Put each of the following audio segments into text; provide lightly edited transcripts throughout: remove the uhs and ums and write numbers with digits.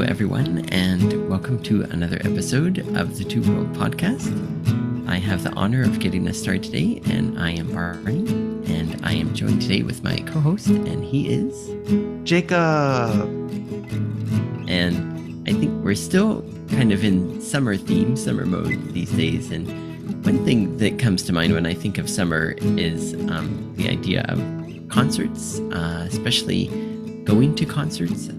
everyone, and welcome to another episode of the Two World Podcast. I have the honor of getting us started today, and I am Barney, and I am joined today with my co-host, and he is Jacob. And I think we're still kind of in summer theme, summer mode these days. And one thing that comes to mind when I think of summer is the idea of concerts, especially going to concerts.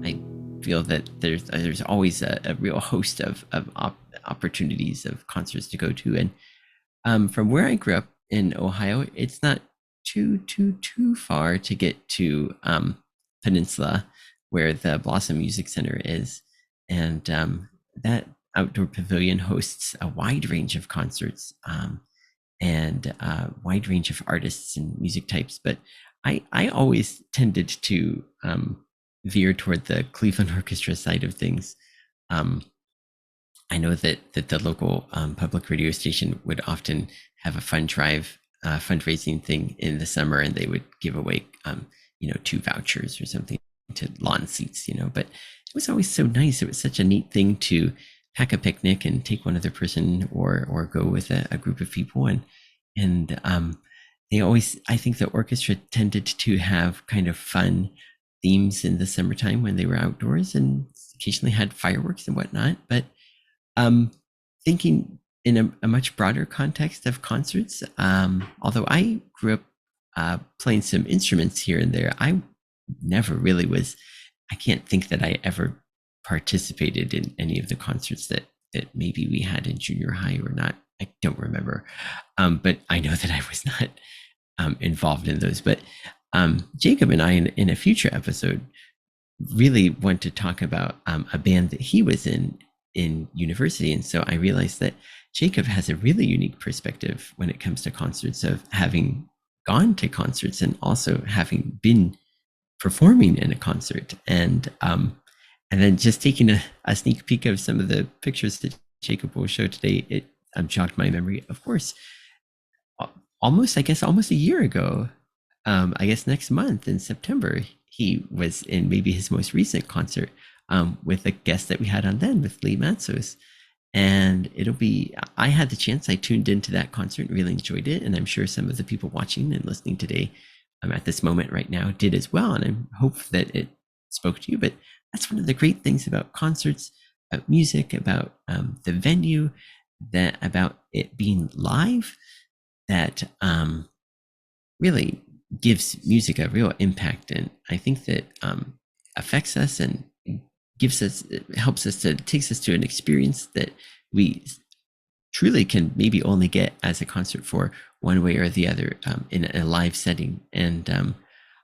I feel that there's always a real host of opportunities of concerts to go to. And from where I grew up in Ohio, it's not too far to get to Peninsula, where the Blossom Music Center is. And that outdoor pavilion hosts a wide range of concerts and a wide range of artists and music types. But I always tended to veer toward the Cleveland Orchestra side of things. I know that the local public radio station would often have a fund drive fundraising thing in the summer, and they would give away 2 vouchers or something to lawn seats, but it was always so nice. It was such a neat thing to pack a picnic and take one other person or go with a group of people. And they always, I think the orchestra tended to have kind of fun themes in the summertime when they were outdoors, and occasionally had fireworks and whatnot. But thinking in a much broader context of concerts, although I grew up playing some instruments here and there, I never really I can't think that I ever participated in any of the concerts that maybe we had in junior high or not. I don't remember. But I know that I was not involved in those. But Jacob and I, in a future episode, really want to talk about a band that he was in university. And so I realized that Jacob has a really unique perspective when it comes to concerts, of having gone to concerts and also having been performing in a concert. And then just taking a sneak peek of some of the pictures that Jacob will show today, it jogged my memory. Of course, almost a year ago, I guess next month in September, he was in maybe his most recent concert with a guest that we had on then, with Lee Matsos. And I had the chance, I tuned into that concert and really enjoyed it. And I'm sure some of the people watching and listening today at this moment right now did as well. And I hope that it spoke to you. But that's one of the great things about concerts, about music, about the venue, about it being live, that really gives music a real impact. And I think that affects us and takes us to an experience that we truly can maybe only get as a concert for one way or the other in a live setting. And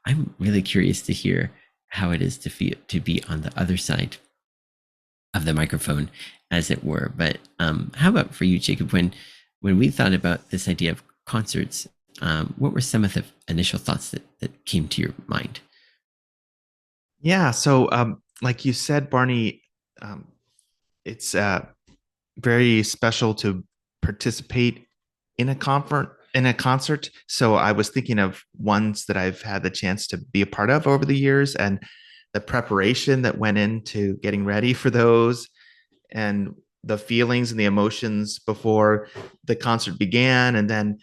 I'm really curious to hear how it is to be on the other side of the microphone, as it were. But how about for you, Jacob? When we thought about this idea of concerts, what were some of the initial thoughts that came to your mind? Yeah, so like you said, Barney, it's very special to participate in a concert. So I was thinking of ones that I've had the chance to be a part of over the years, and the preparation that went into getting ready for those, and the feelings and the emotions before the concert began, and then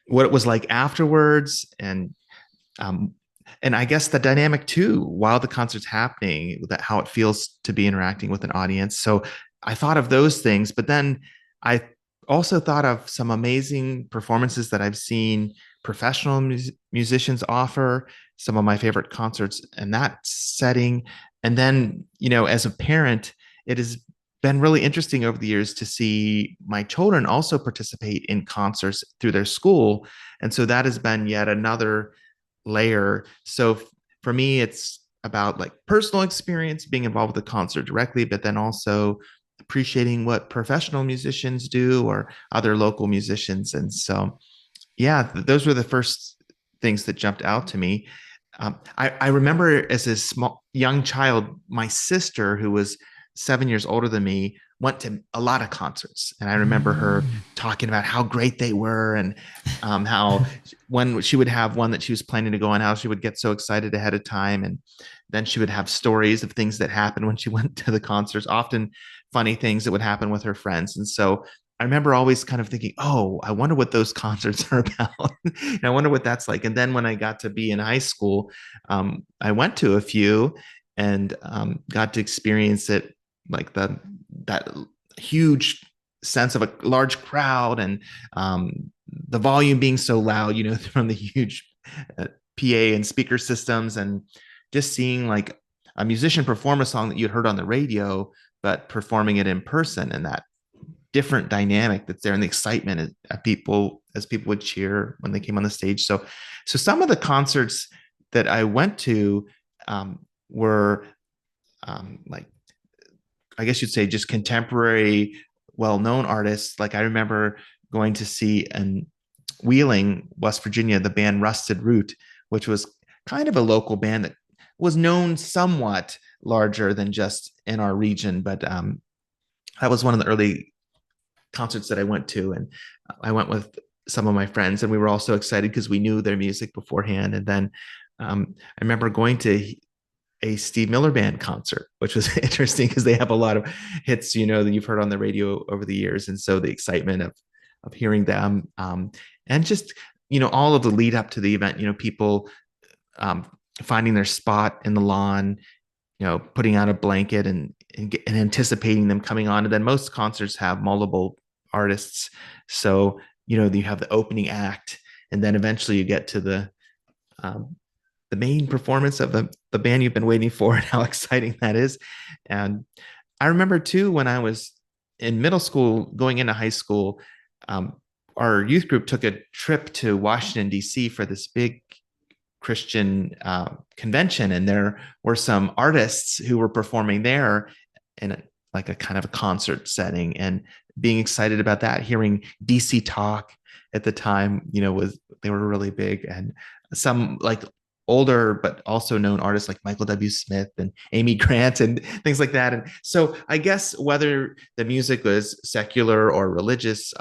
what it was like afterwards, and I guess the dynamic too while the concert's happening, that how it feels to be interacting with an audience. So I thought of those things, but then I also thought of some amazing performances that I've seen professional musicians offer, some of my favorite concerts in that setting. And then, as a parent, it has been really interesting over the years to see my children also participate in concerts through their school. And so that has been yet another layer. So for me, it's about like personal experience, being involved with the concert directly, but then also appreciating what professional musicians do or other local musicians. And so, yeah, those were the first things that jumped out to me. I remember as a young child, my sister, who was 7 years older than me, went to a lot of concerts. And I remember her talking about how great they were, and how when she would have one that she was planning to go on, how she would get so excited ahead of time. And then she would have stories of things that happened when she went to the concerts, often funny things that would happen with her friends. And so I remember always kind of thinking, oh, I wonder what those concerts are about. And I wonder what that's like. And then when I got to be in high school, I went to a few and got to experience it, like that huge sense of a large crowd and the volume being so loud, from the huge PA and speaker systems, and just seeing like a musician perform a song that you'd heard on the radio, but performing it in person, and that different dynamic that's there, and the excitement as people would cheer when they came on the stage. So some of the concerts that I went to were like, I guess you'd say, just contemporary, well-known artists. Like I remember going to see in Wheeling, West Virginia, the band Rusted Root, which was kind of a local band that was known somewhat larger than just in our region. But that was one of the early concerts that I went to, and I went with some of my friends, and we were all so excited because we knew their music beforehand. And then I remember going to a Steve Miller Band concert, which was interesting because they have a lot of hits, that you've heard on the radio over the years. And so the excitement of hearing them, and just, all of the lead up to the event, people um, finding their spot in the lawn, putting out a blanket and anticipating them coming on. And then most concerts have multiple artists. So, you have the opening act, and then eventually you get to um, the main performance of the band you've been waiting for, and how exciting that is. And I remember too, when I was in middle school, going into high school, um, our youth group took a trip to Washington, D.C. for this big Christian convention. And there were some artists who were performing there in like a kind of a concert setting, and being excited about that, hearing DC Talk at the time, they were really big. And some like older but also known artists like Michael W. Smith and Amy Grant and things like that. And so I guess whether the music was secular or religious,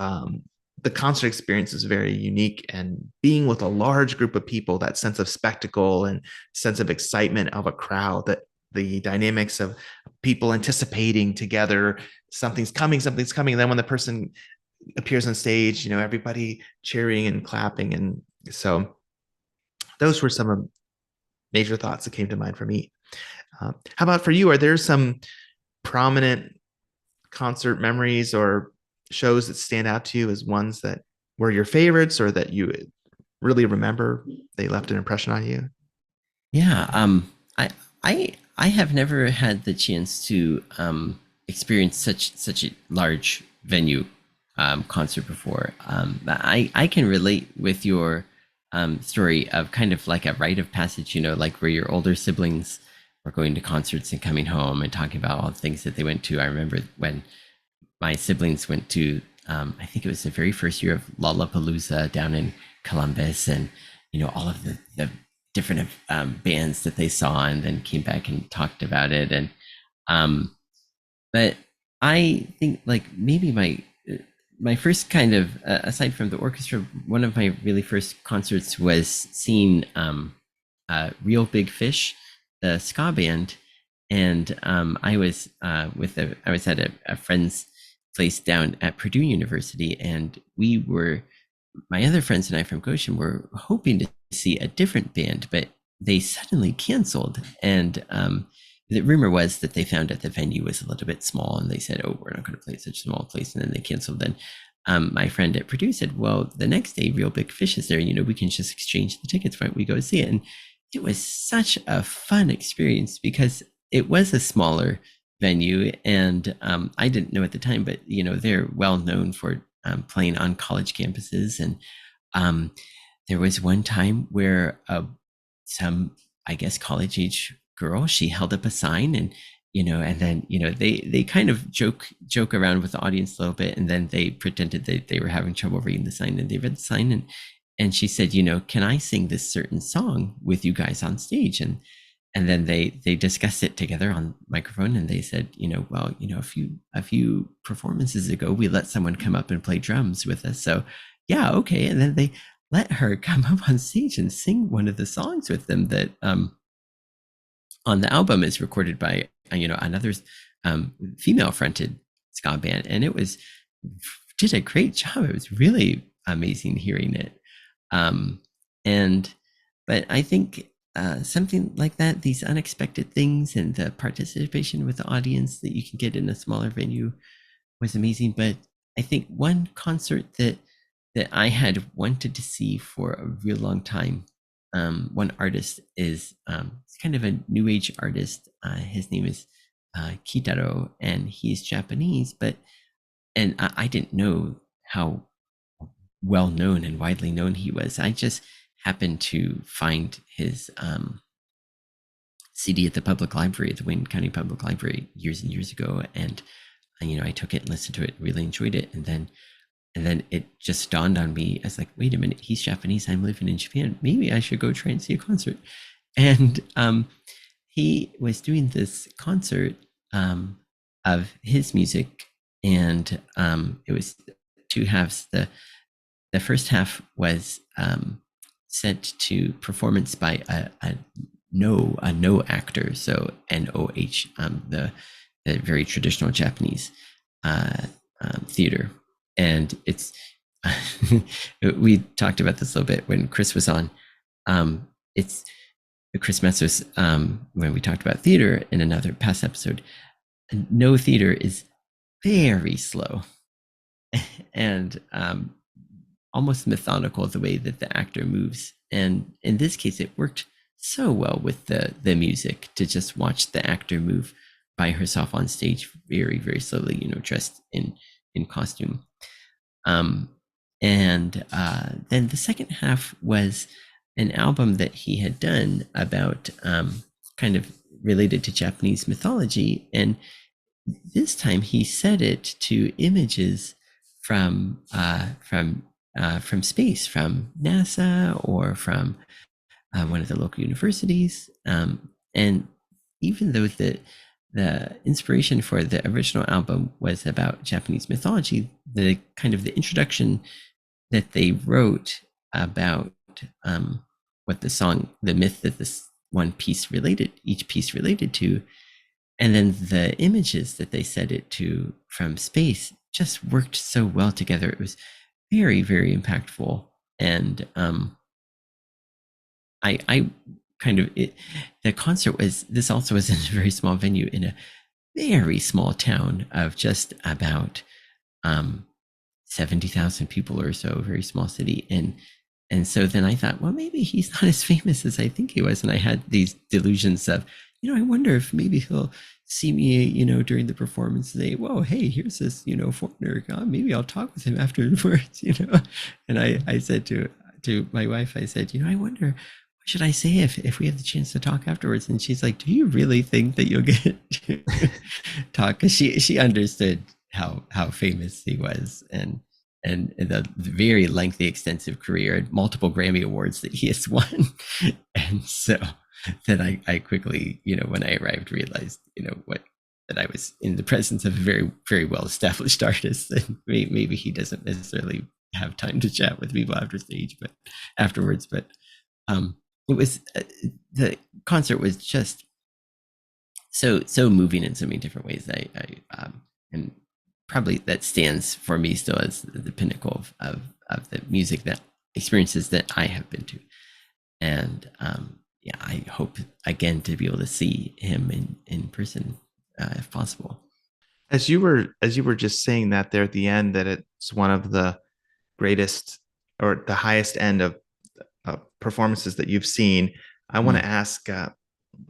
the concert experience is very unique. And being with a large group of people, that sense of spectacle and sense of excitement of a crowd, that the dynamics of people anticipating together, something's coming, something's coming. And then when the person appears on stage, everybody cheering and clapping. And so those were some of major thoughts that came to mind for me. How about for you? Are there some prominent concert memories or shows that stand out to you as ones that were your favorites, or that you really remember they left an impression on you? Yeah, I have never had the chance to experience such a large venue concert before. I can relate with your story of kind of like a rite of passage, like where your older siblings were going to concerts and coming home and talking about all the things that they went to. I remember when my siblings went to, I think it was the very first year of Lollapalooza down in Columbus, and all of the different bands that they saw, and then came back and talked about it. And but I think like maybe my first kind of aside from the orchestra, one of my really first concerts was seeing Real Big Fish, the ska band. And I was I was at a friend's place down at Purdue University, and my other friends and I from Goshen were hoping to see a different band, but they suddenly canceled. And the rumor was that they found that the venue was a little bit small, and they said, "Oh, we're not going to play at such a small place," and then they canceled. Then my friend at Purdue said, "Well, the next day, Real Big Fish is there. We can just exchange the tickets. Why don't we go see it?" And it was such a fun experience because it was a smaller venue, and I didn't know at the time, but they're well known for playing on college campuses. And there was one time where some, I guess, college age girl, she held up a sign, and and then they kind of joke around with the audience a little bit, and then they pretended that they were having trouble reading the sign, and they read the sign, and she said, "Can I sing this certain song with you guys on stage?" And then they discussed it together on microphone, and they said, "Well, a few performances ago, we let someone come up and play drums with us, so yeah, okay." And then they let her come up on stage and sing one of the songs with them that on the album is recorded by another female fronted ska band, and it was did a great job. It was really amazing hearing it. Um, and but I think something like that, these unexpected things and the participation with the audience that you can get in a smaller venue was amazing. But I think one concert that I had wanted to see for a real long time. One artist is it's kind of a new age artist. His name is Kitaro, and he's Japanese. But and I didn't know how well known and widely known he was. I just happened to find his CD at the public library, the Wayne County Public Library, years and years ago, and I took it and listened to it, really enjoyed it, and then it just dawned on me as like, wait a minute, he's Japanese, I'm living in Japan, maybe I should go try and see a concert. And he was doing this concert of his music, and it was two halves. The first half was set to performance by a no actor, so NOH, the very traditional Japanese theater. And it's we talked about this a little bit when Chris was on. It's Chris Metzos, when we talked about theater in another past episode. No theater is very slow and almost methodical, the way that the actor moves. And in this case, it worked so well with the music to just watch the actor move by herself on stage very, very slowly, dressed in costume. And then the second half was an album that he had done about kind of related to Japanese mythology. And this time he set it to images from space, from NASA or from one of the local universities. And even though the inspiration for the original album was about Japanese mythology, the kind of the introduction that they wrote about what the myth that this each piece related to, and then the images that they set it to from space just worked so well together. It was very, very impactful. And I kind of the concert also was in a very small venue in a very small town of just about 70,000 people or so, very small city. And so then I thought, well, maybe he's not as famous as I think he was. And I had these delusions of, I wonder if maybe he'll see me, during the performance and say, whoa, hey, here's this, foreigner. Maybe I'll talk with him afterwards, And I said to my wife, I said, I wonder, what should I say if we have the chance to talk afterwards? And she's like, do you really think that you'll get to talk? Because she understood how famous he was, and the very lengthy, extensive career and multiple Grammy Awards that he has won. And so then I quickly, when I arrived, realized, that I was in the presence of a very, very well established artist, and maybe he doesn't necessarily have time to chat with people afterwards. But it was the concert was just so moving in so many different ways. And probably that stands for me still as the pinnacle of the music that experiences that I have been to. And yeah, I hope again to be able to see him in person if possible. As you were just saying that there at the end, that it's one of the greatest or the highest end of performances that you've seen, I want to ask,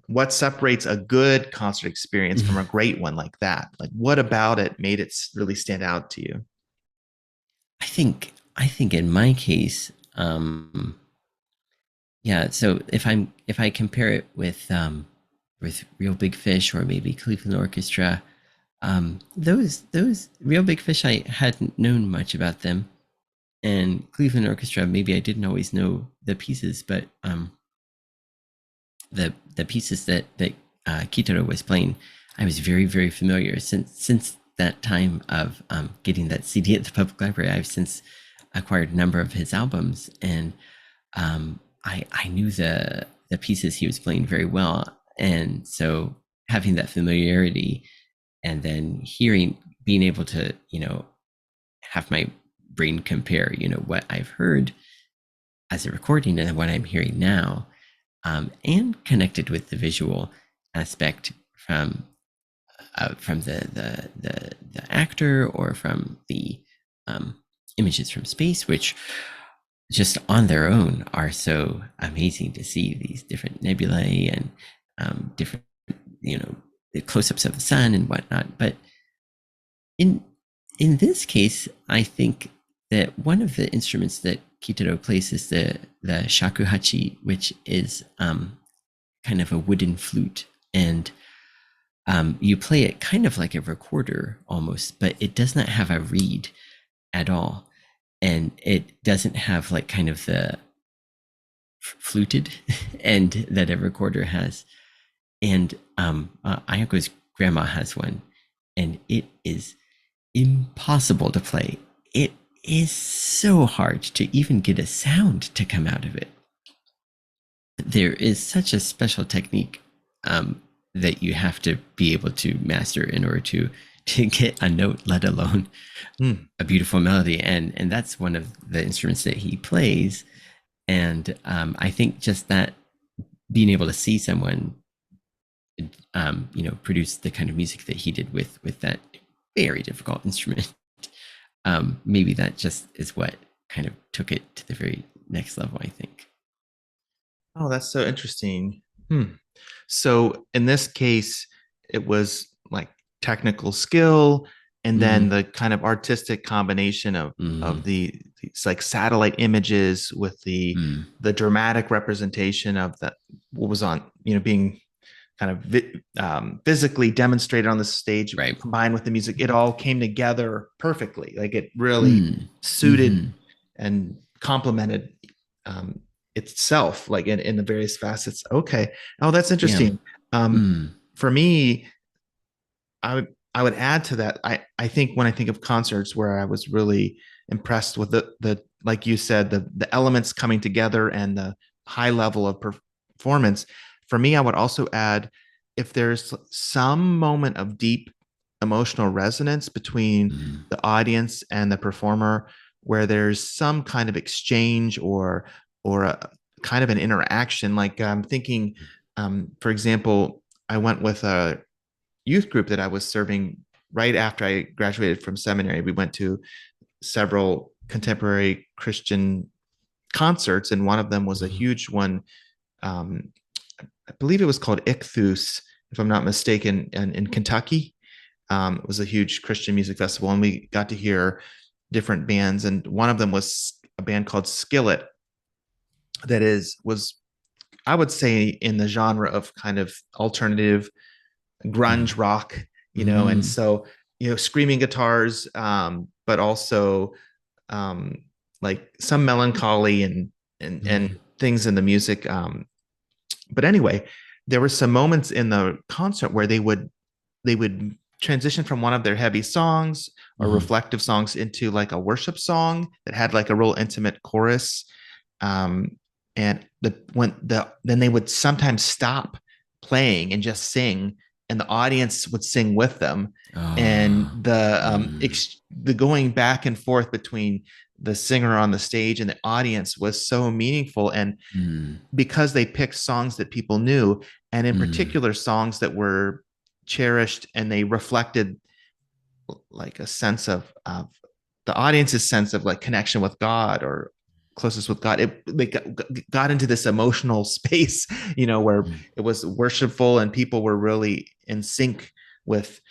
what separates a good concert experience from a great one like that? Like, what about it made it really stand out to you? I think in my case, yeah. So if I compare it with Real Big Fish or maybe Cleveland Orchestra, those Real Big Fish, I hadn't known much about them, and Cleveland Orchestra, maybe I didn't always know the pieces, but the pieces that Kitaro was playing, I was very, very familiar since that time of getting that CD at the public library. I've since acquired a number of his albums, and I knew the pieces he was playing very well. And so having that familiarity and then hearing, being able to, have my brain compare, what I've heard as a recording and what I'm hearing now, and connected with the visual aspect from the actor or from the um, images from space, which just on their own are so amazing to see these different nebulae and different, you know, the close-ups of the sun and whatnot. But in in this case, I think that one of the instruments that Kitaro plays is the shakuhachi, which is kind of a wooden flute, and you play it kind of like a recorder almost, but it does not have a reed at all, and it doesn't have like kind of the fluted end that a recorder has. And Ayako's grandma has one, and it is impossible to play. It is so hard to even get a sound to come out of it. There is such a special technique that you have to be able to master in order to get a note, let alone Hmm. a beautiful melody. And that's one of the instruments that he plays. And I think just that being able to see someone, produce the kind of music that he did with that very difficult instrument, maybe that just is what kind of took it to the very next level, I think. Oh, that's so interesting. Hmm. So in this case, it was like technical skill and then Mm, the kind of artistic combination of mm, these like satellite images with mm, the dramatic representation of that what was on, being kind of physically demonstrated on the stage right. combined with the music. It all came together perfectly. Like it really Mm, suited mm-hmm. and complemented um, itself, like in the various facets. Okay. Oh, that's Yeah. interesting. Um, Mm, for me, I would add to that. I think when I think of concerts where I was really impressed with the like you said, the elements coming together and the high level of performance. For me, I would also add if there's some moment of deep emotional resonance between mm, the audience and the performer, where there's some kind of exchange or a kind of an interaction. Like I'm thinking, for example, I went with a youth group that I was serving right after I graduated from seminary. We went to several contemporary Christian concerts, and one of them was a mm, huge one. Um, I believe it was called Ichthus, if I'm not mistaken, in Kentucky. It was a huge Christian music festival, and we got to hear different bands. And one of them was a band called Skillet, that was I would say in the genre of kind of alternative mm, grunge rock, and mm, so screaming guitars, but also um, like some melancholy and mm, things in the music. But anyway, there were some moments in the concert where they would transition from one of their heavy songs or mm, reflective songs into like a worship song that had like a real intimate chorus. Um, and then they would sometimes stop playing and just sing, and the audience would sing with them. And oh, mm, the going back and forth between the singer on the stage and the audience was so meaningful. And mm, because they picked songs that people knew, and in mm, particular songs that were cherished, and they reflected like a sense of the audience's sense of like connection with God or closest with God. They got into this emotional space, where mm, it was worshipful and people were really in sync with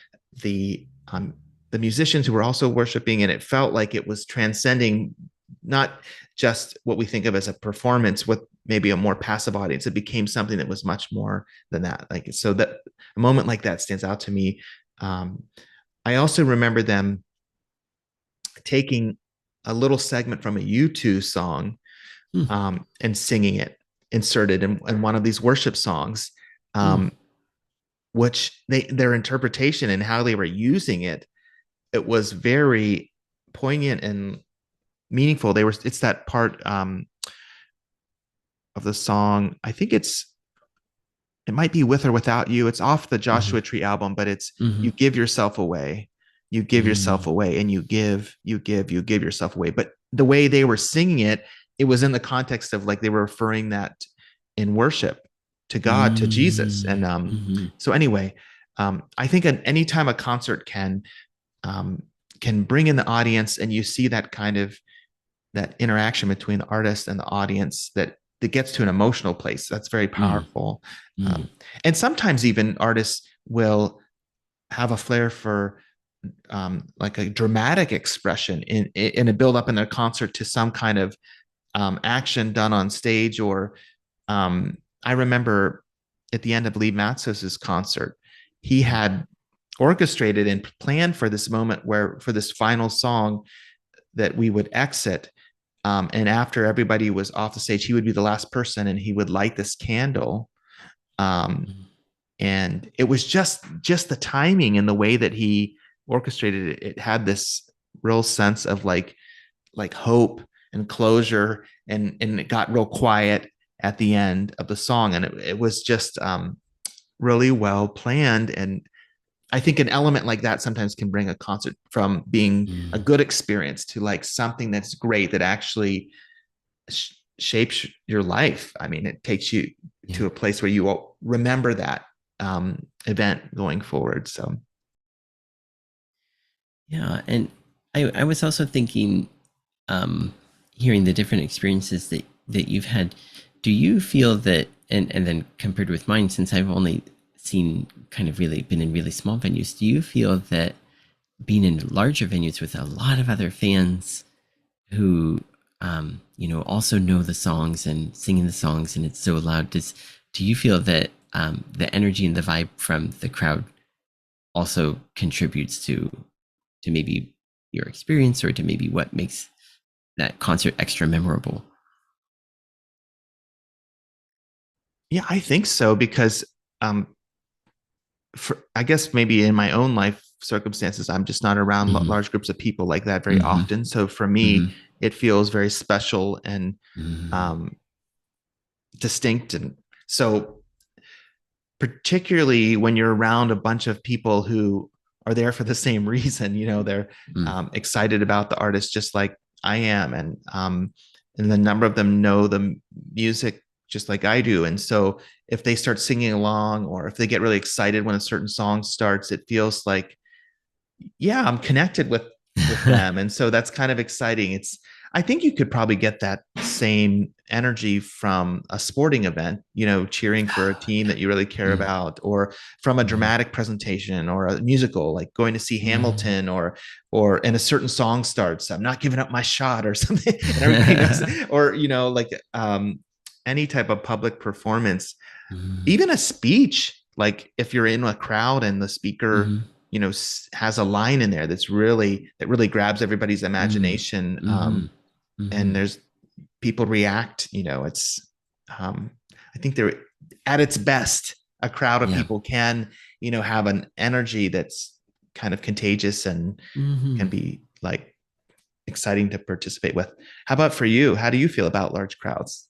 the um, the musicians who were also worshiping, and it felt like it was transcending not just what we think of as a performance with maybe a more passive audience. It became something that was much more than that. Like so that a moment like that stands out to me. Um, I also remember them taking a little segment from a U2 song mm, and singing it inserted in one of these worship songs, mm, um, which their interpretation and how they were using it, it was very poignant and meaningful. It's that part of the song. I think it's it might be With or Without You. It's off the Mhm. Joshua Tree album, but it's you Mhm. give yourself away. You give yourself Mm. away and you give yourself away. But the way they were singing it, it was in the context of like they were referring that in worship to God, to Jesus. And Mm. Mhm. so anyway, I think at any time a concert um, can bring in the audience and you see that kind of that interaction between the artist and the audience that gets to an emotional place. That's very Mm. powerful. Mm. And sometimes even artists will have a flair for like a dramatic expression in a build up in their concert to some kind of action done on stage. Or I remember at the end of Lee Matzos's concert, he Mhm. had orchestrated and planned for this moment where for this final song that we would exit. And after everybody was off the stage, he would be the last person and he would light this candle. Um, Mhm. and it was just the timing and the way that he orchestrated it. It had this real sense of like hope and closure, and it got real quiet at the end of the song, and it was just really well planned. And I think an element like that sometimes can bring a concert from being a Mm. good experience to like something that's great that actually shapes your life. I mean, it takes you Yeah. to a place where you will remember that event going forward. So, Yeah. And I was also thinking, um, hearing the different experiences that you've had, do you feel that, and then compared with mine, since I've only seen kind of really been in really small venues, do you feel that being in larger venues with a lot of other fans who, also know the songs and singing the songs, and it's so loud, do you feel that the energy and the vibe from the crowd also contributes to maybe your experience, or to maybe what makes that concert extra memorable? yeah, I think so because um, I guess maybe in my own life circumstances, I'm just not around Hmm. large groups of people like that very Hmm. often. So for Hmm. me, it feels very special and Hmm. um, distinct. And so, particularly when you're around a bunch of people who are there for the same reason, they're excited about the artist just like I am, and the number of them know the music just like I do. And so, if they start singing along, or if they get really excited when a certain song starts, it feels like, yeah, I'm connected with them. And so that's kind of exciting. I think you could probably get that same energy from a sporting event, cheering for a team that you really care Mm. about, or from a Mhm. dramatic presentation or a musical, like going to see Mm. Hamilton, or and a certain song starts, I'm not giving up my shot or something, and everybody knows, or like any type of public performance, Mhm. even a speech, like if you're in a crowd and the speaker Mhm. has a line in there that really grabs everybody's Mm. imagination, Mhm. and Mhm. there's people react, it's um I think they're at its best, a crowd of Yeah. people can have an energy that's kind of contagious and can Mhm. be like exciting to participate with. How about for you? How do you feel about large crowds?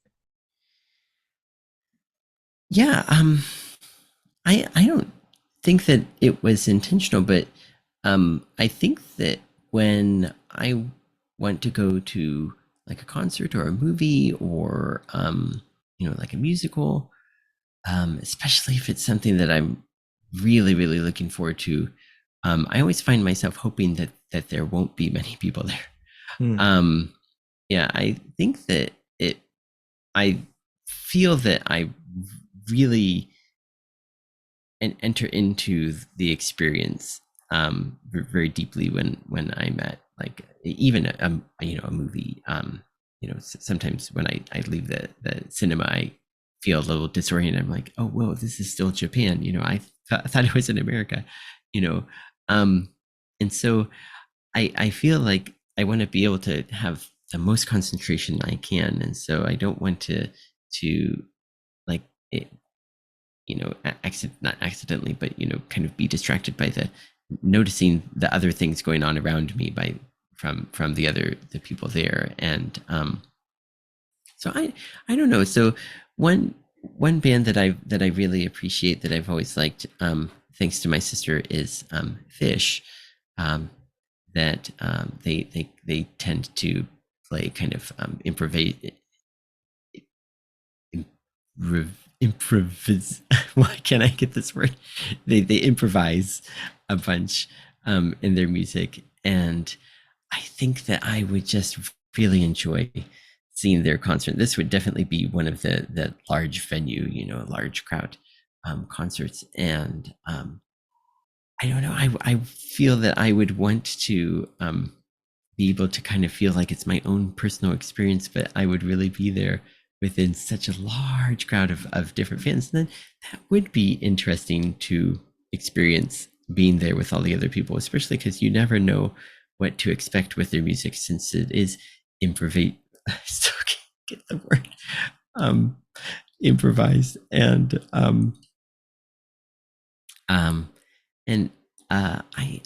Yeah, I don't think that it was intentional, but I think that when I want to go to like a concert or a movie, or like a musical, especially if it's something that I'm really, really looking forward to, I always find myself hoping that there won't be many people there. Hmm. Um, yeah, I think that I feel that I really enter into the experience very deeply when I'm at like even a movie. Sometimes when I leave the cinema, I feel a little disoriented. I'm like, oh whoa, this is still Japan. I thought it was in America. You know, um, and so I feel like I want to be able to have the most concentration I can, and so I don't want to like it, not accidentally, but kind of be distracted by the noticing the other things going on around me by from the people there. And so I don't know. So one one band that I really appreciate that I've always liked, thanks to my sister, is Fish. Um, that they tend to play kind of improvise. Why can't I get this word? They improvise a bunch in their music, and I think that I would just really enjoy seeing their concert. This would definitely be one of the large venue, large crowd concerts, and I don't know. I feel that I would want to be able to kind of feel like it's my own personal experience, but I would really be there within such a large crowd of different fans. And then that would be interesting to experience being there with all the other people, especially because you never know what to expect with their music since it is improv. I still can't get the word. Um, Improvised um, and I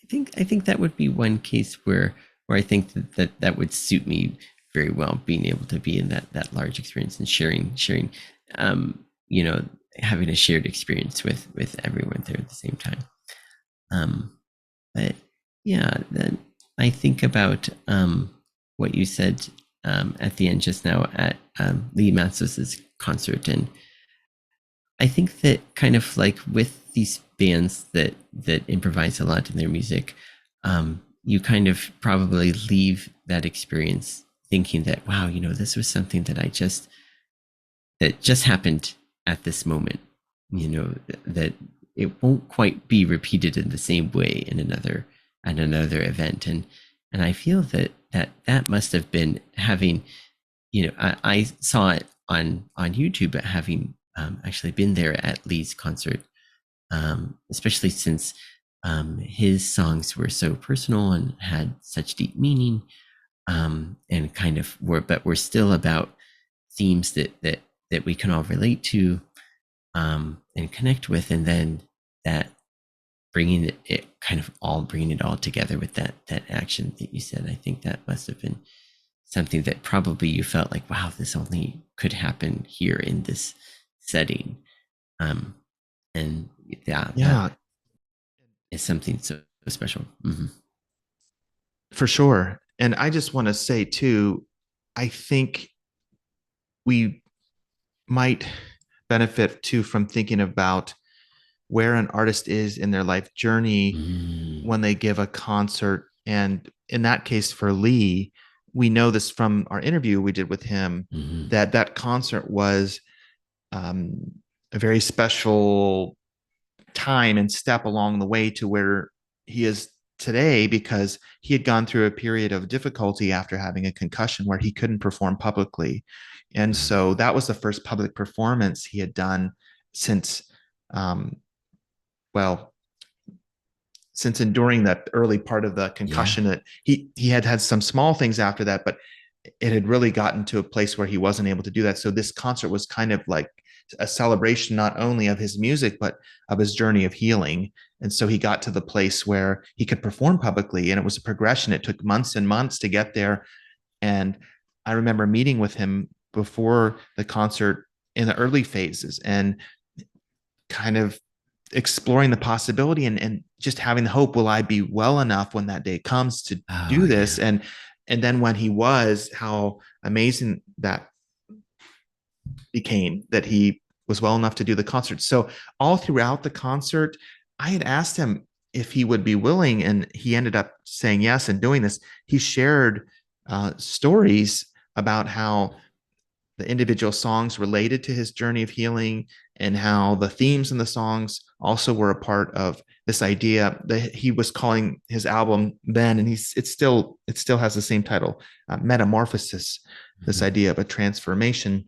think that would be one case where I think that would suit me very well, being able to be in that large experience and sharing, um, you know, having a shared experience with everyone there at the same time. Um, but yeah, then I think about what you said at the end just now at Lee Matsos's concert, and I think that kind of like with these bands that improvise a lot in their music, you kind of probably leave that experience thinking that wow, this was something that just happened at this moment. That it won't quite be repeated in the same way in another event, and I feel that must have been having I saw it on YouTube, but having actually been there at Lee's concert, especially since his songs were so personal and had such deep meaning, and kind of were still about themes that we can all relate to, and connect with, and then that bringing it all together with that action that you said. I think that must have been something that probably you felt like, wow, this only could happen here in this setting. Um, and yeah, that Yeah, is something so special. Mm-hmm. for sure. And I just want to say too, I think we might benefit too from thinking about where an artist is in their life journey Mm-hmm. when they give a concert. And in that case, for Lee, we know this from our interview we did with him Mm-hmm. that that concert was um, a very special time and step along the way to where he is today because he had gone through a period of difficulty after having a concussion where he couldn't perform publicly. And so that was the first public performance he had done since, um, well, since enduring that early part of the Yeah. concussion. That he had had some small things after that, but it had really gotten to a place where he wasn't able to do that. So this concert was kind of like a celebration not only of his music but of his journey of healing. And so he got to the place where he could perform publicly, and it was a progression. It took months and months to get there. And I remember meeting with him before the concert in the early phases and kind of exploring the possibility and just having the hope, will I be well enough when that day comes to Oh do this? yeah. And then when he was, how amazing that became, that he was well enough to do the concert. So all throughout the concert, I had asked him if he would be willing, and he ended up saying yes and doing this. He shared stories about how the individual songs related to his journey of healing, and how the themes in the songs also were a part of this idea that he was calling his album then, and it still has the same title, Metamorphosis, this Mm-hmm. idea of a transformation.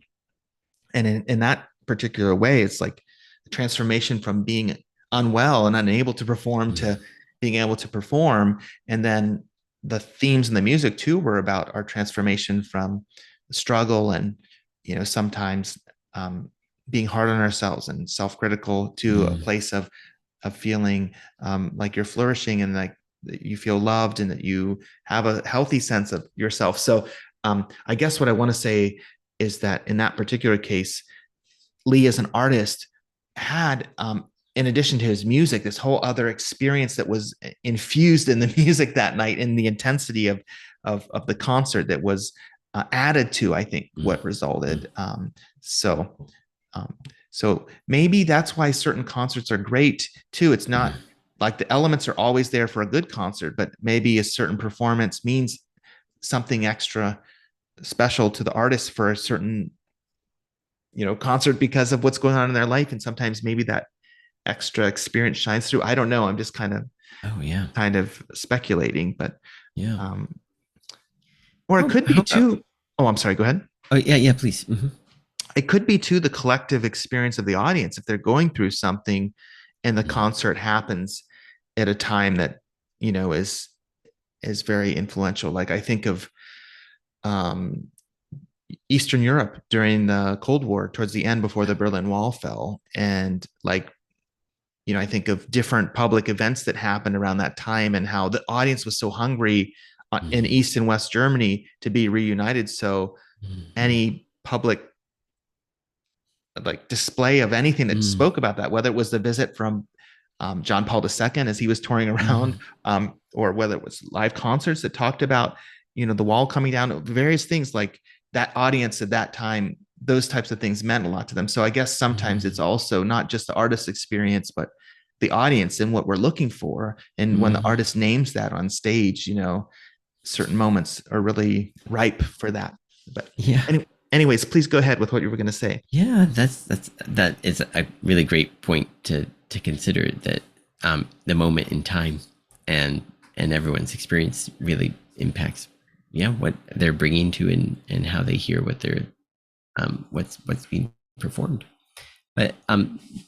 And in that particular way, it's like a transformation from being unwell and unable to perform to being able to perform. And then the themes in the music too were about our transformation from struggle and, sometimes um, being hard on ourselves and self-critical to a Mm-hmm. place of feeling like you're flourishing, and like that you feel loved and that you have a healthy sense of yourself. So I guess what I want to say is that in that particular case, Lee as an artist had, in addition to his music, this whole other experience that was infused in the music that night, in the intensity of the concert, that was added to, I think, mm, what mm, resulted. So, um, so maybe that's why certain concerts are great too. It's not mm. like the elements are always there for a good concert, but maybe a certain performance means something extra special to the artist for a certain, concert, because of what's going on in their life. And sometimes maybe that extra experience shines through. I don't know. I'm just Oh yeah, kind of speculating, but yeah. um, or it could be How about? too. Oh, I'm sorry. Go ahead. Oh yeah, yeah. Please. It could be too the collective experience of the audience if they're going through something, and the Mm, concert happens at a time that is very influential. Like I think of um, Eastern Europe during the Cold War, towards the end before the Berlin Wall fell, and like I think of different public events that happened around that time, and how the audience was so hungry in mm, East and West Germany to be reunited. So mm, any public like display of anything that mm, spoke about that, whether it was the visit from John Paul II as he was touring around, mm, or whether it was live concerts that talked about, the wall coming down, various things like that audience at that time, those types of things meant a lot to them. So I guess sometimes it's mm, also not just the artist's experience, but the audience and what we're looking for. And when the mm. artist names that on stage, certain moments are really ripe for that. But Yeah, anyways, please go ahead with what you were going to say. yeah. That is a really great point to consider. That the moment in time and everyone's experience really impacts, yeah, what they're bringing to, and how they hear what they're what's being performed. But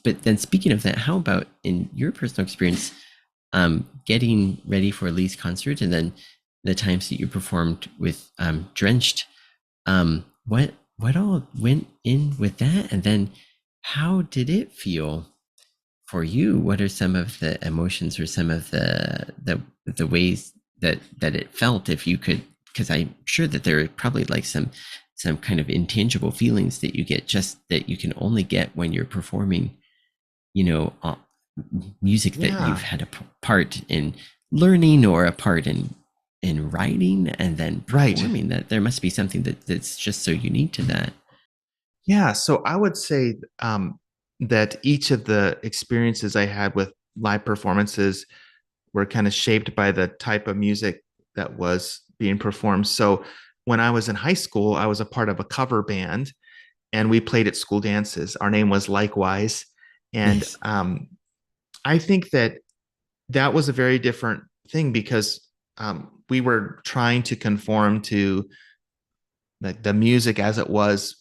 but then speaking of that, how about in your personal experience, getting ready for Lee's concert, and then the times that you performed with Drenched? What all went in with that, and then how did it feel for you? What are some of the emotions, or some of the ways that it felt, if you could? Because I'm sure that there are probably like some kind of intangible feelings that you get, just that you can only get when you're performing, you know uh, music that you've Yeah. had a part in learning, or a part in writing, and then Right. performing. That there must be something that's just so unique to that. Yeah. So I would say that each of the experiences I had with live performances were kind of shaped by the type of music that was being performed. So when I was in high school, I was a part of a cover band, and we played at school dances. Our name was Likewise. And Nice. I think that that was a very different thing, because we were trying to conform to the music as it was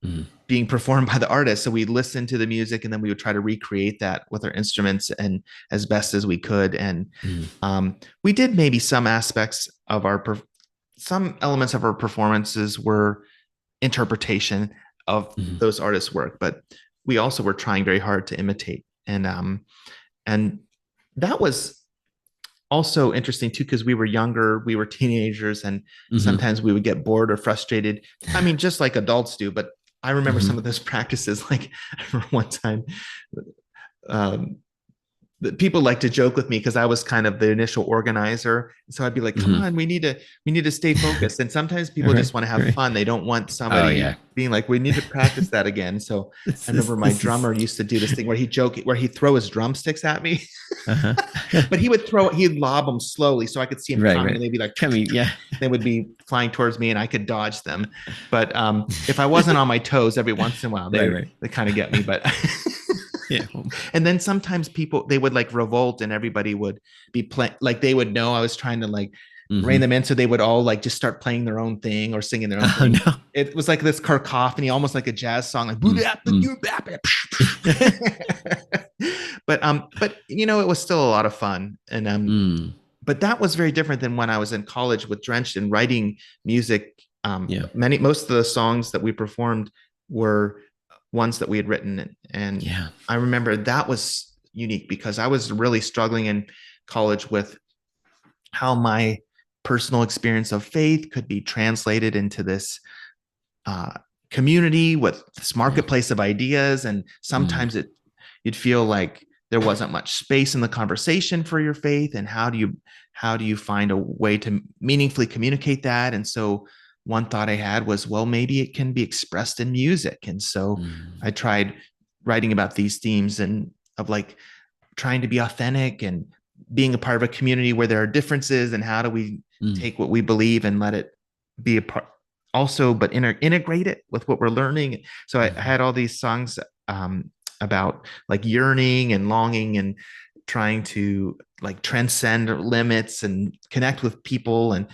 Mm, being performed by the artist. So we listened to the music, and then we would try to recreate that with our instruments and as best as we could. And mm, we did maybe some aspects of some elements of our performances were interpretation of mm, those artists' work, but we also were trying very hard to imitate. And that was also interesting too, because we were younger, we were teenagers, and mhm, sometimes we would get bored or frustrated. I mean, just like adults do. But I remember some mhm, of those practices. Like I remember one time, um, people like to joke with me because I was kind of the initial organizer. So I'd be like, "Come mhm. on, we need to stay focused." And sometimes people Right, just want to have right. fun. They don't want Oh somebody yeah. being like, "We need to practice that again." So I remember my This is drummer used to do this thing where he'd throw his drumsticks at me, uh-huh. but he'd lob them slowly so I could see him Right, coming, right. and they'd be like, Coming, yeah. they would be flying towards me, and I could dodge them. But if I wasn't on my toes every once in a while, Right, they right. they kind of get me. But Yeah. and then sometimes people, they would like revolt, and everybody would be playing, like they would know I was trying to like rein Hmm. them in, so they would all like just start playing their own thing or singing their own Oh thing. no. It was like this cacophony, almost like a jazz song, like Mm, mm. but it was still a lot of fun. And Mm, but that was very different than when I was in college with Drenched and writing music. yeah. Most of the songs that we performed were ones that we had written, and Yeah. I remember that was unique because I was really struggling in college with how my personal experience of faith could be translated into this uh, community with this Yeah. marketplace of ideas, and Mm, sometimes you'd feel like there wasn't much space in the conversation for your faith, and how do you find a way to meaningfully communicate that? And so one thought I had was, well, maybe it can be expressed in music. And so I mm, tried writing about these themes, and of like trying to be authentic and being a part of a community where there are differences, and how do we mm, take what we believe and let it be a part also, but integrate it with what we're learning. So I mhm, had all these songs about like yearning and longing and trying to like transcend limits and connect with people. And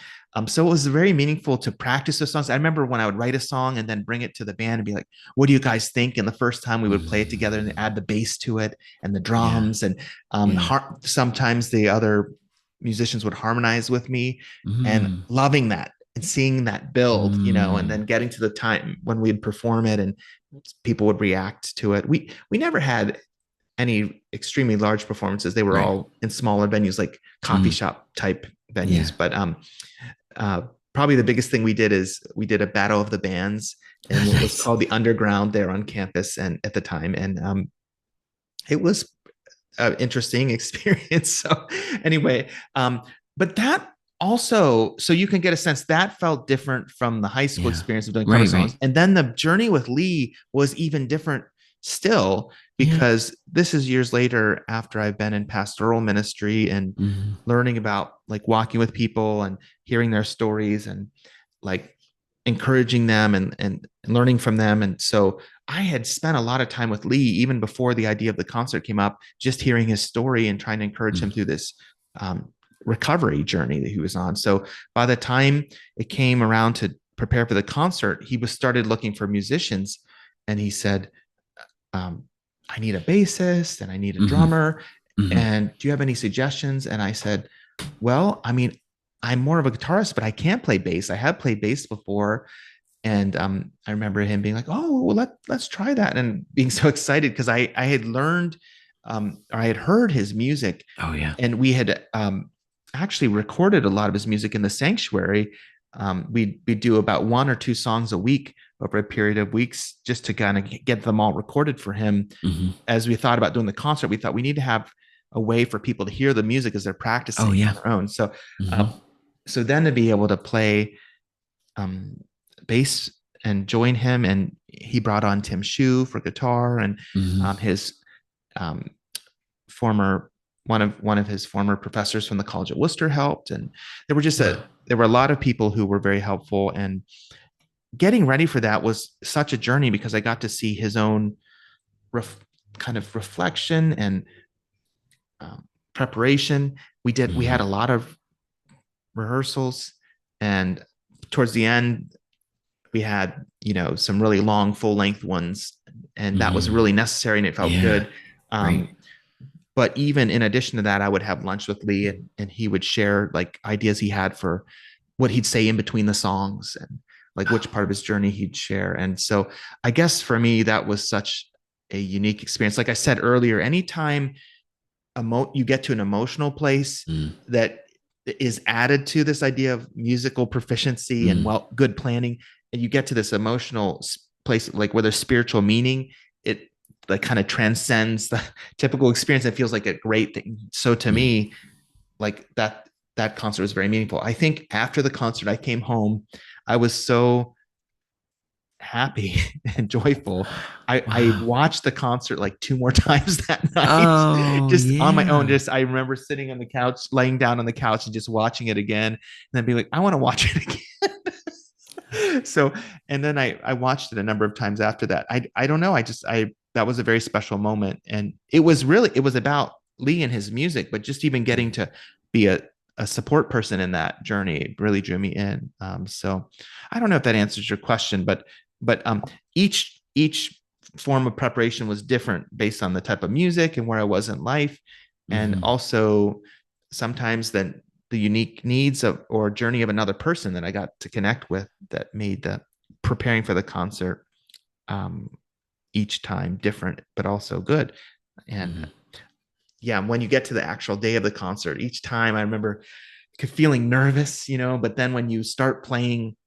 so it was very meaningful to practice those songs. I remember when I would write a song and then bring it to the band and be like, what do you guys think? And the first time we would play it together and mm. add the bass to it and the Yeah. drums, and Yeah. sometimes the other musicians would harmonize with me, and Mm, loving that and seeing that build, and mm. then getting to the time when we'd perform it and people would react to it. We never had any extremely large performances. They were Right. all in smaller venues, like coffee Mm, shop type venues. yeah. But uh, probably the biggest thing we did is we did a battle of the bands in what was Nice. called the Underground there on campus, and at the time, and it was an interesting experience. So anyway, but that also, so you can get a sense that felt different from the high school Yeah. experience of doing cover Right. songs. Right. And then the journey with Lee was even different still, Yeah. because this is years later after I've been in pastoral ministry and Mm, learning about like walking with people and hearing their stories and like encouraging them and learning from them. And so I had spent a lot of time with Lee even before the idea of the concert came up, just hearing his story and trying to encourage him through mm, this um, recovery journey that he was on. So by the time it came around to prepare for the concert, he was started looking for musicians, and he said, um, I need a bassist and I need a mhm, drummer. mhm, And do you have any suggestions? And I said, well, I mean, I'm more of a guitarist, but I can't play bass. I have played bass before. And I remember him being like, oh, well, let's try that. And being so excited because I had learned or I had heard his music, oh, yeah. and we had actually recorded a lot of his music in the sanctuary. We'd do about one or two songs a week over a period of weeks just to kind of get them all recorded for him. Mhm. As we thought about doing the concert, we thought we need to have a way for people to hear the music as they're Oh, practicing yeah. on their own. So, Mhm, uh, so then to be able to play um, bass and join him, and he brought on Tim Shue for guitar, and mhm. his um, former one of his former professors from the college at Worcester helped, and Wow. there were a lot of people who were very helpful. And getting ready for that was such a journey because I got to see his own ref, kind of reflection and preparation. We had a Mhm, lot of rehearsals, and towards the end we had some really long full length ones, and that was mhm. really necessary and it felt Yeah. good. Right. But even in addition to that, I would have lunch with Lee, and he would share like ideas he had for what he'd say in between the songs, and like which part of his journey he'd share. And so I guess for me that was such a unique experience. Like I said earlier, anytime you get to an emotional place Mm, that is added to this idea of musical proficiency and mm, well good planning, and you get to this emotional place like where there's spiritual meaning, it like kind of transcends the typical experience. It feels like a great thing. So to mm. me, like that concert was very meaningful. I think after the concert I came home, I was so happy and joyful. I Wow. watched the concert like two more times that night, Oh, just on my own. yeah. Just I remember sitting on the couch, laying down on the couch, and just watching it again, and then being like, I want to watch it again. So, and then I watched it a number of times after that. I don't know. I that was a very special moment, and it was about Lee and his music, but just even getting Mm, to be a support person in that journey really drew me in. So I don't know if that answers your question, but each form of preparation was different based on the type of music and where I was in life, and mhm, also sometimes the unique needs of or journey of another person that I got to connect with that made the preparing for the concert um, each time different, but also good. And mhm. yeah, when you get to the actual day of the concert, each time I remember feeling nervous, but then when you start playing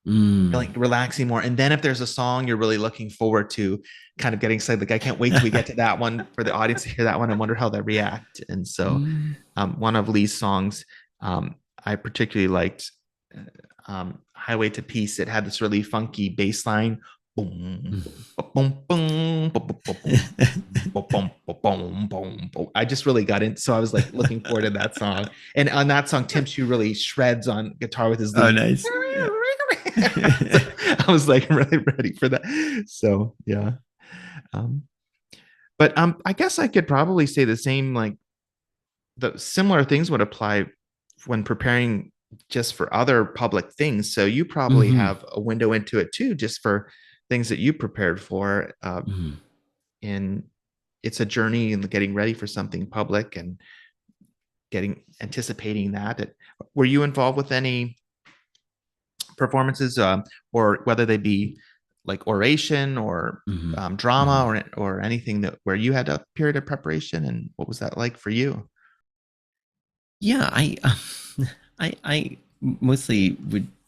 Mm. like relaxing more. And then if there's a song you're really looking forward to, kind of getting excited, like I can't wait till we get to that one for the audience to hear that one and wonder how they react. And so Mm. one of Lee's songs I particularly liked, Highway to Peace. It had this really funky bass line. Boom, Mm. boom, boom, boom, boom, boom, boom, boom, boom, boom. I just really got into, so I was like looking forward to that song. And on that song, Tim Chu really shreds on guitar with his Oh, lead. nice. Yeah. So I was like really ready for that. So yeah. Um, but I guess I could probably say the same, like the similar things would apply when preparing just for other public things. So you probably Hmm. have a window into it too, just for things that you prepared for. Hmm. And it's a journey in getting ready for something public and getting anticipating that. Were you involved with any performances, or whether they be like oration or Hmm. drama, Hmm. or anything that where you had a period of preparation, and what was that like for you? Yeah, I mostly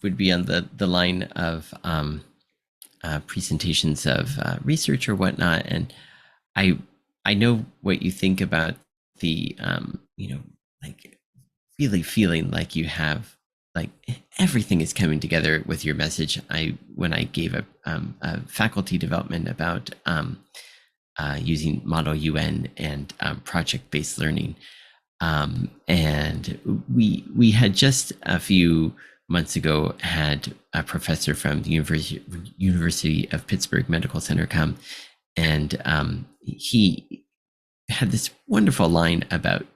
would be on the line of presentations of research or whatnot, and I I know what you think about the like really feeling like you have like everything is coming together with your message. I when I gave a faculty development about using Model UN and project based learning. And we had just a few months ago had a professor from the University of Pittsburgh Medical Center come, and he had this wonderful line about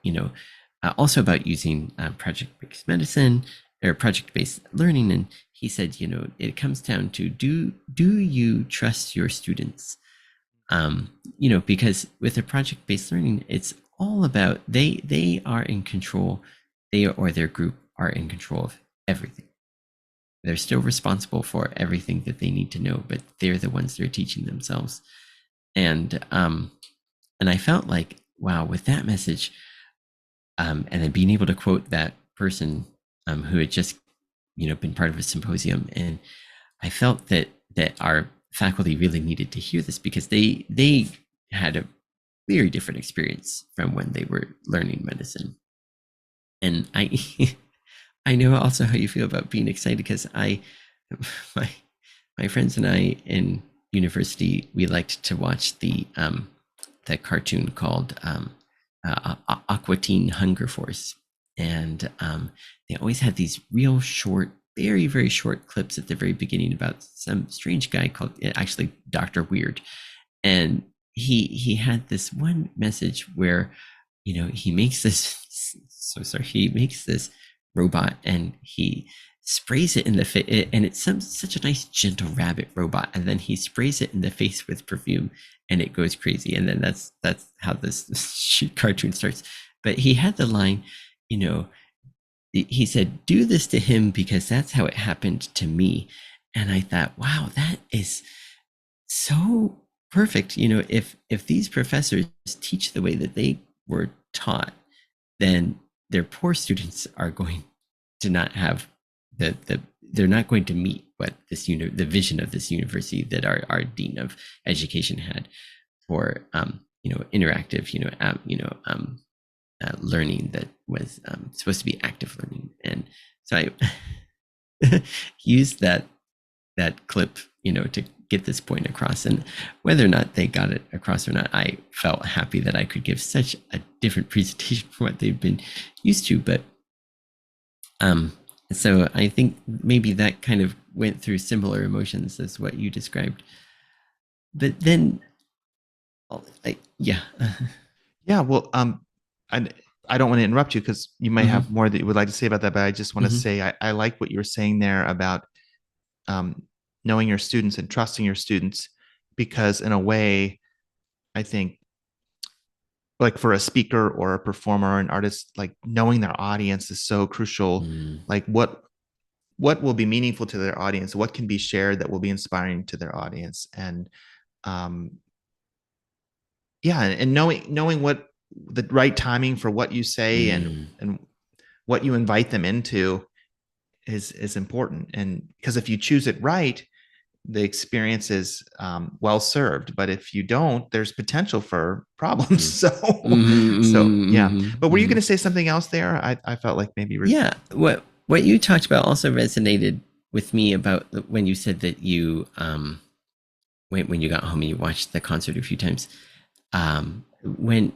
also about using project-based medicine or project-based learning, and he said, it comes down to do you trust your students? Because with a project-based learning, it's all about they are in control. They or their group are in control of everything. They're still responsible for everything that they need to know, but they're the ones that are teaching themselves. And I felt like, wow, with that message, and then being able to quote that person who had just been part of a symposium, and I felt that our faculty really needed to hear this because they had a very different experience from when they were learning medicine. And I I know also how you feel about being excited because I my my friends and I in university we liked to watch the cartoon called Aqua Teen Hunger Force, and they always had these real short, very very short clips at the very beginning about some strange guy called actually Doctor Weird, and he had this one message where he makes this so sorry he makes this robot and he sprays it in the face, and it's such a nice gentle rabbit robot, and then he sprays it in the face with perfume and it goes crazy, and then that's how this cartoon starts. But he had the line, you know he said, do this to him because that's how it happened to me. And I thought, wow, that is so perfect. If these professors teach the way that they were taught, then their poor students are going to not have they're not going to meet what the vision of this university that our dean of education had for interactive learning that was supposed to be active learning. And so I used that clip, to get this point across. And whether or not they got it across or not, I felt happy that I could give such a different presentation from what they've been used to. But um, so I think maybe that kind of went through similar emotions as what you described. But then, yeah. Yeah, well, I I don't want to interrupt you because you may Hmm. have more that you would like to say about that, but I just want to Hmm. say I like what you were saying there about um, knowing your students and trusting your students, because in a way, I think like for a speaker or a performer or an artist, like knowing their audience is so crucial. Mm. Like what will be meaningful to their audience, what can be shared that will be inspiring to their audience, and um, yeah, and knowing what the right timing for what you say, Mm. and what you invite them into, is important. And because if you choose it right, the experience is well served. But if you don't, there's potential for problems. Mm. So yeah. But were you going Mhm. to say something else there? I felt like maybe. Yeah, what you talked about also resonated with me about when you said that you when you got home and you watched the concert a few times. When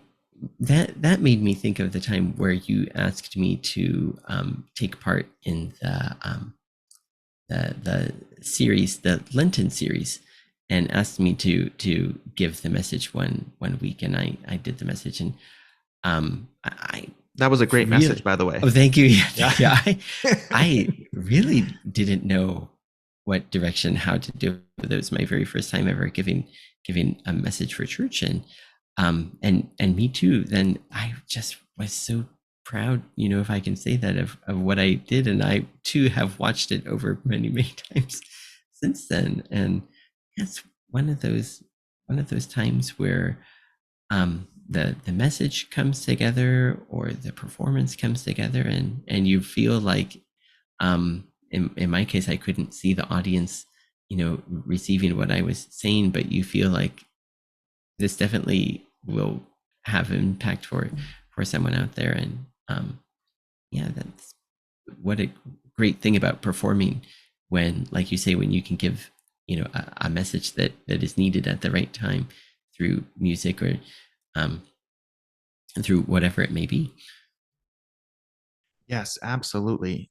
that made me think of the time where you asked me to take part in the series, the Lenten series, and asked me to give the message one week, and I did the message, and I That was a great message, really, by the way. oh, thank you. Yeah. Yeah, I really didn't know what direction how to do it. That was my very first time ever giving a message for church, and me too. Then I just was so proud, if I can say that, of what I did, and I too have watched it over many times since then. And it's one of those times where the message comes together or the performance comes together, and you feel like, in my case, I couldn't see the audience receiving what I was saying, but you feel like this definitely will have an impact for someone out there. And yeah, that's what a great thing about performing, when, like you say, when you can give a message that is needed at the right time through music, or um, through whatever it may be. Yes, absolutely.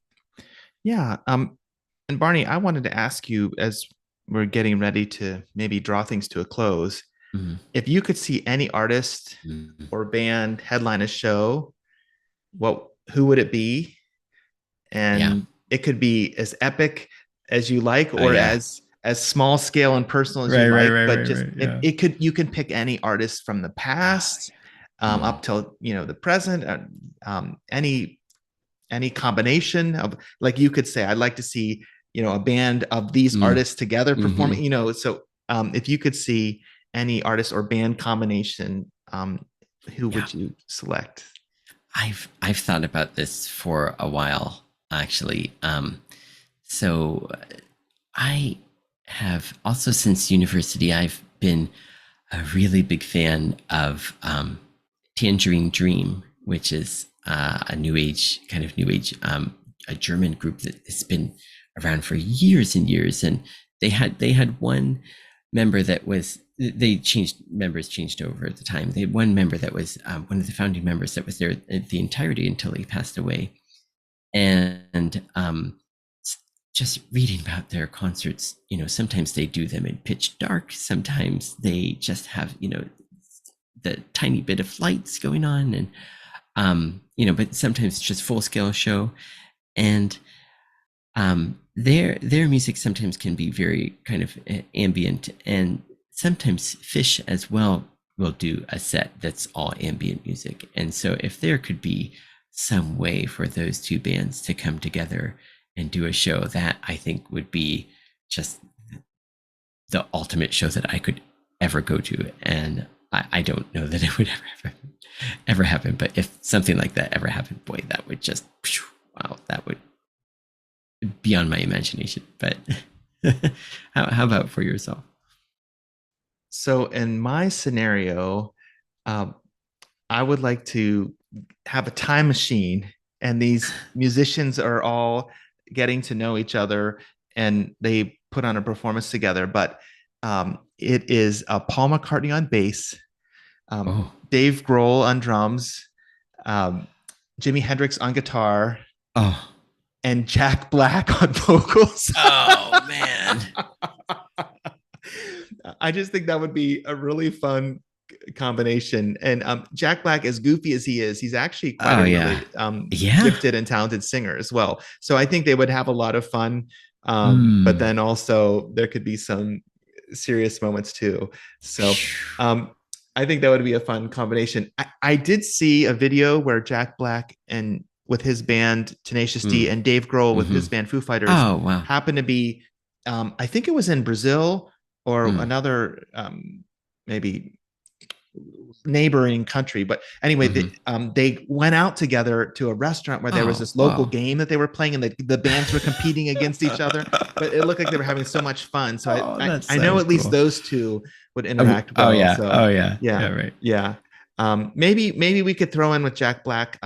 Yeah. And Barney, I wanted to ask you, as we're getting ready to maybe draw things to a close, Mhm. if you could see any artist Mhm. or band headline a show, who would it be? Yeah. And it could be as epic as you like, Oh or yeah. as small scale and personal as you Right. Right. like. Right. But Right. just Right. if Yeah. it could, you can pick any artist from the Oh past yeah. up till the present. Any combination of, like, you could say, I'd like to see a band of these Mm. artists together Hmm. performing. So if you could see any artist or band combination, who Yeah. would you select? I've thought about this for a while, actually. So I have also, since university, I've been a really big fan of Tangerine Dream, which is a new age, a German group that has been around for years and years. And they had one member that was, they changed members changed over at the time. They had one member that was one of the founding members that was there the entirety until he passed away. And just reading about their concerts, sometimes they do them in pitch dark, sometimes they just have the tiny bit of lights going on, and but sometimes it's just full scale show. And their music sometimes can be very kind of ambient, and sometimes Fish as well will do a set that's all ambient music. And so if there could be some way for those two bands to come together and do a show, that I think would be just the ultimate show that I could ever go to. And I don't know that it would ever happen, but if something like that ever happened, boy, that would just, wow, that would beyond my imagination. But how about for yourself? So in my scenario, um, I would like to have a time machine, and these musicians are all getting to know each other, and they put on a performance together. But it is Paul McCartney on bass, Oh, Dave Grohl on drums, um, Jimi Hendrix on guitar, oh, and Jack Black on vocals. oh, man. I just think that would be a really fun combination. And Jack Black, as goofy as he is, he's actually quite Oh a yeah, really yeah. gifted and talented singer as well. So I think they would have a lot of fun. But Mm. then also there could be some serious moments too. So I think that would be a fun combination. I did see a video where Jack Black and with his band Tenacious D Mm. and Dave Grohl with Hmm. his band Foo Fighters Oh wow. happened to be, I think it was in Brazil or Mm. another, maybe neighboring country. But anyway, Hmm. they went out together to a restaurant where there was Oh, this local wow. game that they were playing, and the bands were competing against each other. But it looked like they were having so much fun. So Oh, that I know sounds at least cool. those two would Oh, interact oh well. yeah. So Oh yeah. Yeah, yeah, right. yeah. Maybe we could throw in with Jack Black.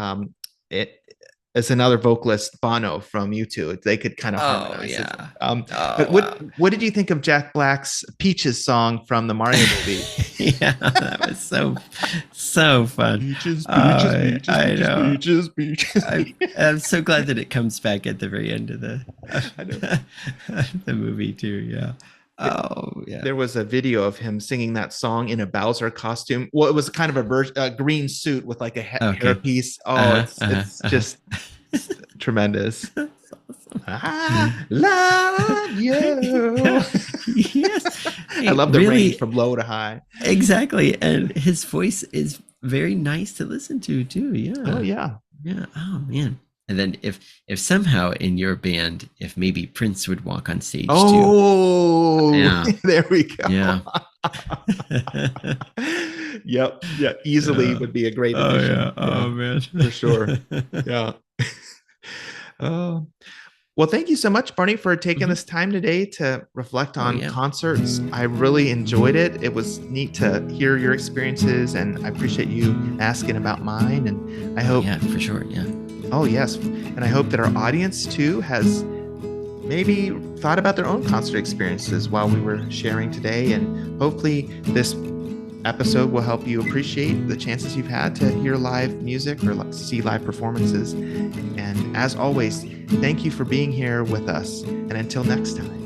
It as another vocalist, Bono from U2. They could kind of Oh harmonize it. yeah. But Oh what wow. what did you think of Jack Black's Peaches song from the Mario movie? Yeah, that was so fun. Peaches, peaches, Oh, peaches, I peaches, know. peaches, peaches. I'm so glad that it comes back at the very end of the I know. the movie too. Yeah. Oh yeah. There was a video of him singing that song in a Bowser costume. Well, it was kind of a green suit with like a Okay. hairpiece. Oh, Uh-huh. it's Uh-huh. just tremendous. That's awesome. I love you. Yes. I Hey, love the range really, from low to high. exactly. And his voice is very nice to listen to too. Oh Yeah. yeah. Yeah. Oh man. And then if somehow in your band, if maybe Prince would walk on stage too. Oh, Yeah. there we go. Yeah. Yep. Yeah. Easily Yeah. would be a great Oh yeah. addition. Yeah, Oh man. for sure. Yeah. Oh, well, thank you so much, Barney, for taking Mhm. this time today to reflect Oh on yeah. concerts. I really enjoyed it. It was neat to hear your experiences, and I appreciate you asking about mine. And I Oh hope, yeah, for sure. Yeah. oh, yes. And I hope that our audience too has maybe thought about their own concert experiences while we were sharing today. And hopefully, this episode will help you appreciate the chances you've had to hear live music or see live performances. And as always, thank you for being here with us. And until next time.